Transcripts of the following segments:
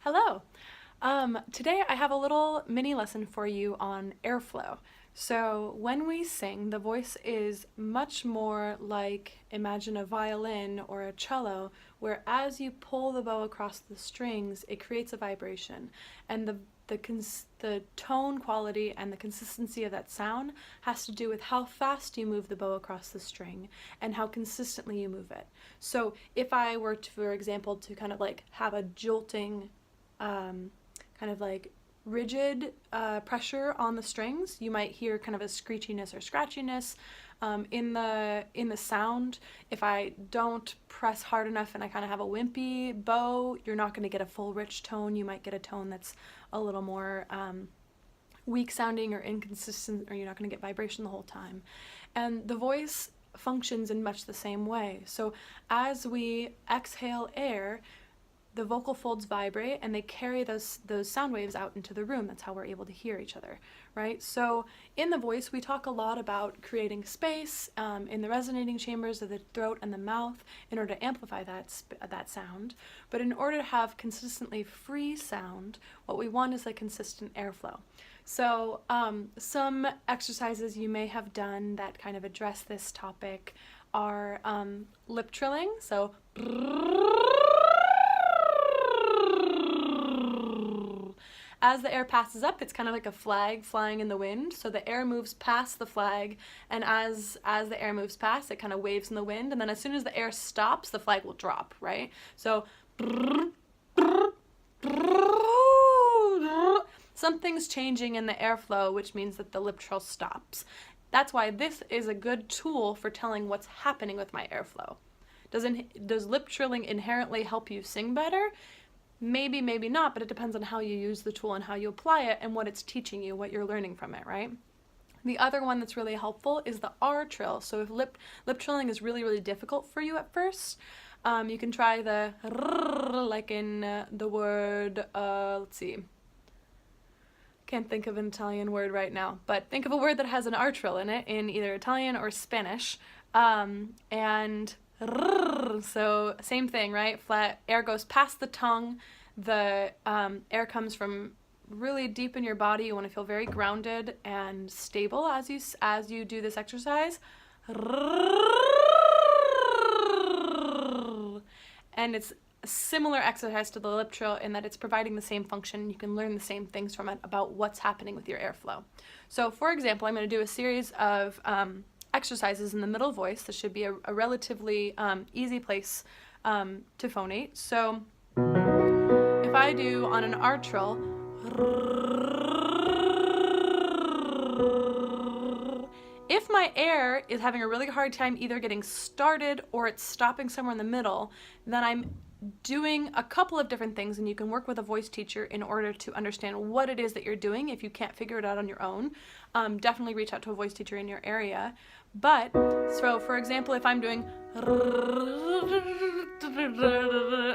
Hello. Today I have a little mini lesson for you on airflow. So when we sing, the voice is much more like, imagine a violin or a cello, where as you pull the bow across the strings, it creates a vibration. And the tone quality and the consistency of that sound has to do with how fast you move the bow across the string and how consistently you move it. So if I were to, for example, to kind of like have a jolting kind of like rigid pressure on the strings, you might hear kind of a screechiness or scratchiness in the sound. If I don't press hard enough and I kind of have a wimpy bow, you're not going to get a full rich tone. You might get a tone that's a little more weak sounding or inconsistent, or you're not going to get vibration the whole time. And the voice functions in much the same way. So as we exhale air, the vocal folds vibrate and they carry those sound waves out into the room. That's how we're able to hear each other, right? So in the voice, we talk a lot about creating space in the resonating chambers of the throat and the mouth in order to amplify that sound. But in order to have consistently free sound, what we want is a consistent airflow. So some exercises you may have done that kind of address this topic are lip trilling. So as the air passes up, it's kind of like a flag flying in the wind. So the air moves past the flag, and as the air moves past, it kind of waves in the wind. And then as soon as the air stops, the flag will drop, right? So something's changing in the airflow, which means that the lip trill stops. That's why this is a good tool for telling what's happening with my airflow. Does lip trilling inherently help you sing better? Maybe, maybe not, but it depends on how you use the tool and how you apply it and what it's teaching you, what you're learning from it, right? The other one that's really helpful is the R trill. So if lip trilling is really, really difficult for you at first, you can try the like in the word, let's see. Can't think of an Italian word right now, but think of a word that has an R trill in it in either Italian or Spanish, and so same thing, right? Flat air goes past the tongue. The air comes from really deep in your body. You want to feel very grounded and stable as you do this exercise. And it's a similar exercise to the lip trill in that it's providing the same function. You can learn the same things from it about what's happening with your airflow. So for example, I'm going to do a series of exercises in the middle voice. This should be a relatively easy place to phonate. So if I do on an R trill, if my air is having a really hard time either getting started or it's stopping somewhere in the middle, then I'm doing a couple of different things, and you can work with a voice teacher in order to understand what it is that you're doing. If you can't figure it out on your own, definitely reach out to a voice teacher in your area. But, so for example, if I'm doing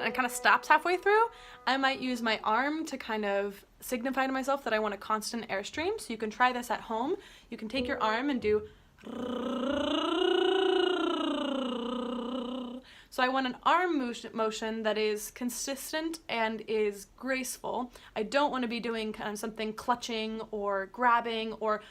and kind of stops halfway through, I might use my arm to kind of signify to myself that I want a constant airstream. So you can try this at home. You can take your arm and do. So I want an arm motion that is consistent and is graceful. I don't want to be doing kind of something clutching or grabbing or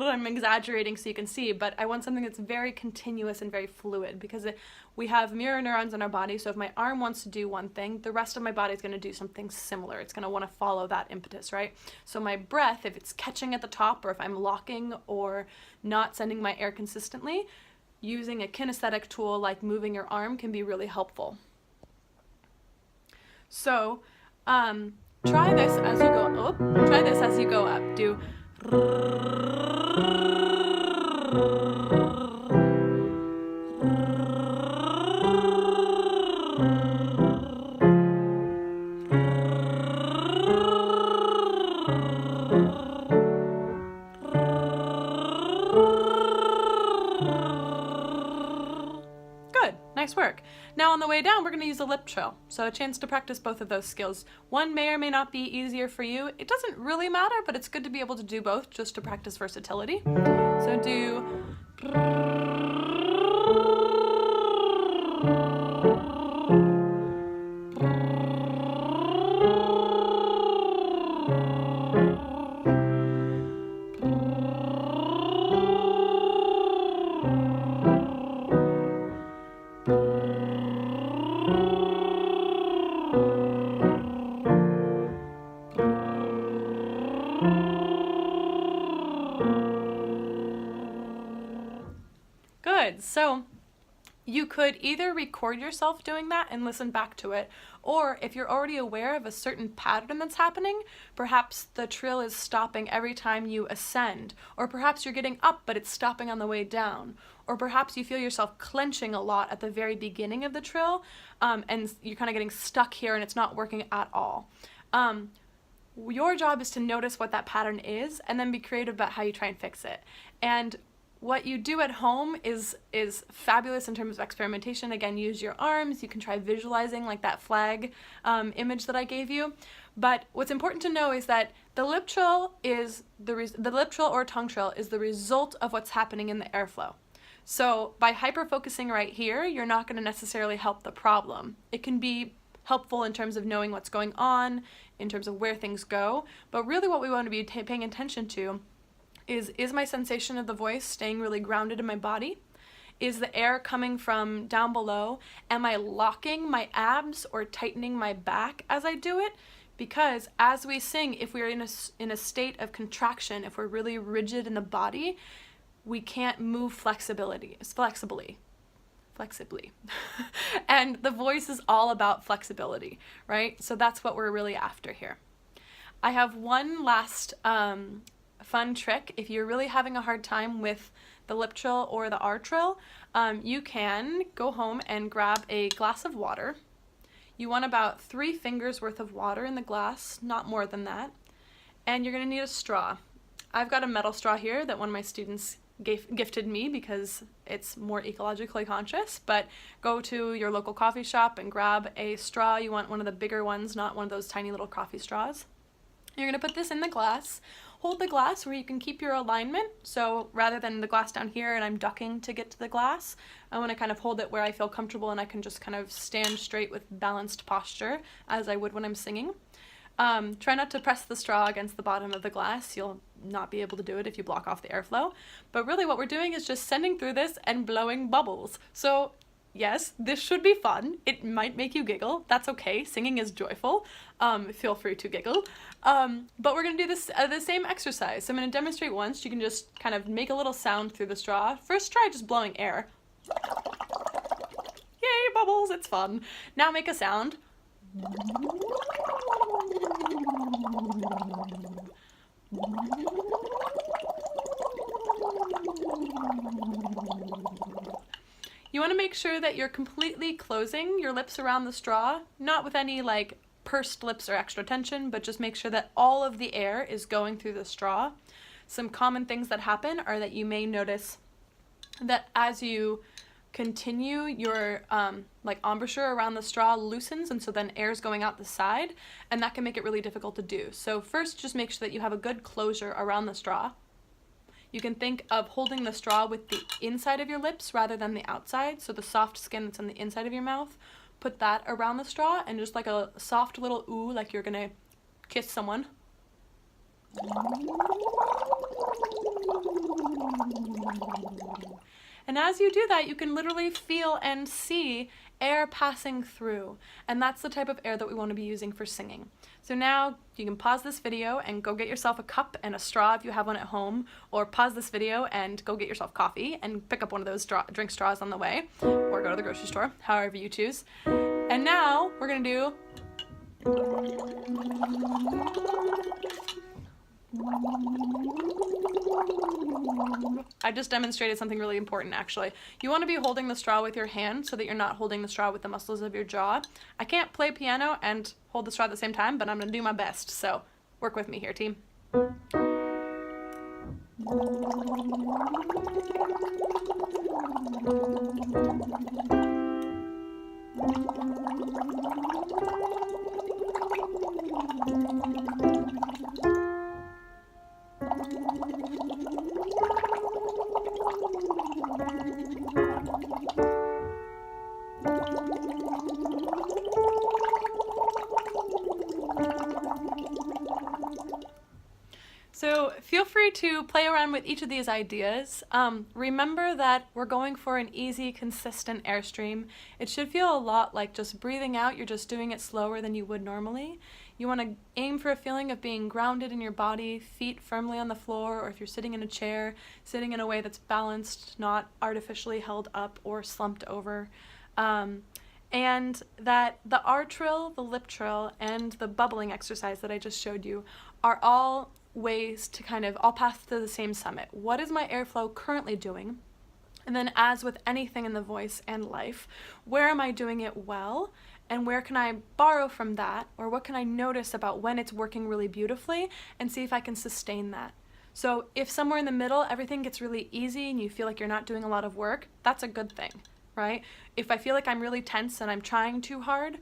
I'm exaggerating so you can see, but I want something that's very continuous and very fluid, because we have mirror neurons in our body. So if my arm wants to do one thing, the rest of my body is going to do something similar. It's going to want to follow that impetus, right? So my breath, if it's catching at the top, or if I'm locking or not sending my air consistently, using a kinesthetic tool like moving your arm can be really helpful. So try this as you go up. Try this as you go up. Do. Nice work. Now on the way down, we're going to use a lip trill. So a chance to practice both of those skills. One may or may not be easier for you. It doesn't really matter, but it's good to be able to do both just to practice versatility. So do. Good. So you could either record yourself doing that and listen back to it, or if you're already aware of a certain pattern that's happening, perhaps the trill is stopping every time you ascend, or perhaps you're getting up but it's stopping on the way down, or perhaps you feel yourself clenching a lot at the very beginning of the trill, and you're kind of getting stuck here and it's not working at all. Your job is to notice what that pattern is and then be creative about how you try and fix it. And what you do at home is fabulous in terms of experimentation. Again, use your arms. You can try visualizing like that flag image that I gave you. But what's important to know is that the lip trill or tongue trill is the result of what's happening in the airflow. So by hyper-focusing right here, you're not going to necessarily help the problem. It can be helpful in terms of knowing what's going on, in terms of where things go, but really what we want to be paying attention to is my sensation of the voice staying really grounded in my body? Is the air coming from down below? Am I locking my abs or tightening my back as I do it? Because as we sing, if we're in a state of contraction, if we're really rigid in the body, we can't move flexibly. And the voice is all about flexibility, right? So that's what we're really after here. I have one last fun trick. If you're really having a hard time with the lip trill or the R trill, you can go home and grab a glass of water. You want about 3 fingers worth of water in the glass, not more than that. And you're going to need a straw. I've got a metal straw here that one of my students gifted me because it's more ecologically conscious, but go to your local coffee shop and grab a straw. You want one of the bigger ones, not one of those tiny little coffee straws. You're going to put this in the glass. Hold the glass where you can keep your alignment. So rather than the glass down here and I'm ducking to get to the glass, I want to kind of hold it where I feel comfortable and I can just kind of stand straight with balanced posture as I would when I'm singing. Try not to press the straw against the bottom of the glass. You'll not be able to do it if you block off the airflow. But really what we're doing is just sending through this and blowing bubbles. So yes, this should be fun. It might make you giggle. That's okay. Singing is joyful. Feel free to giggle. But we're going to do this the same exercise. So I'm going to demonstrate once. You can just kind of make a little sound through the straw. First try just blowing air. Yay, bubbles. It's fun. Now make a sound. You want to make sure that you're completely closing your lips around the straw, not with any like pursed lips or extra tension, but just make sure that all of the air is going through the straw. Some common things that happen are that you may notice that as you continue, your like embouchure around the straw loosens, and so then air's going out the side, and that can make it really difficult to do. So first, just make sure that you have a good closure around the straw. You can think of holding the straw with the inside of your lips rather than the outside, so the soft skin that's on the inside of your mouth, put that around the straw, and just like a soft little ooh, like you're gonna kiss someone. And as you do that, you can literally feel and see air passing through. And that's the type of air that we want to be using for singing. So now you can pause this video and go get yourself a cup and a straw if you have one at home, or pause this video and go get yourself coffee and pick up one of those drink straws on the way, or go to the grocery store, however you choose. And now we're going to do... I just demonstrated something really important, actually. You want to be holding the straw with your hand so that you're not holding the straw with the muscles of your jaw. I can't play piano and hold the straw at the same time, but I'm going to do my best, so work with me here, team. So feel free to play around with each of these ideas. Remember that we're going for an easy, consistent airstream. It should feel a lot like just breathing out. You're just doing it slower than you would normally. You want to aim for a feeling of being grounded in your body, feet firmly on the floor, or if you're sitting in a chair, sitting in a way that's balanced, not artificially held up or slumped over. And that the R trill, the lip trill, and the bubbling exercise that I just showed you are all ways to kind of all path to the same summit. What is my airflow currently doing? And then, as with anything in the voice and life, where am I doing it well? And where can I borrow from that? Or what can I notice about when it's working really beautifully and see if I can sustain that? So if somewhere in the middle everything gets really easy and you feel like you're not doing a lot of work, that's a good thing, right? If I feel like I'm really tense and I'm trying too hard,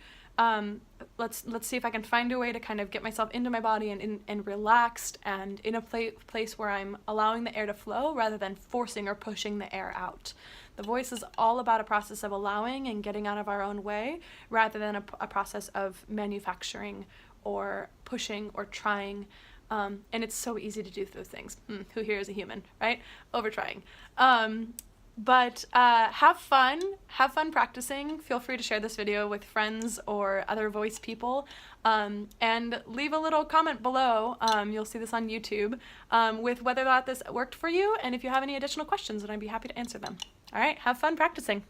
let's see if I can find a way to kind of get myself into my body and relaxed and in a place where I'm allowing the air to flow rather than forcing or pushing the air out. The voice is all about a process of allowing and getting out of our own way rather than a process of manufacturing or pushing or trying. And it's so easy to do those things. Who here is a human, right? Over trying. But have fun practicing. Feel free to share this video with friends or other voice people, and leave a little comment below, you'll see this on YouTube, with whether or not this worked for you, and if you have any additional questions, then I'd be happy to answer them. All right, have fun practicing.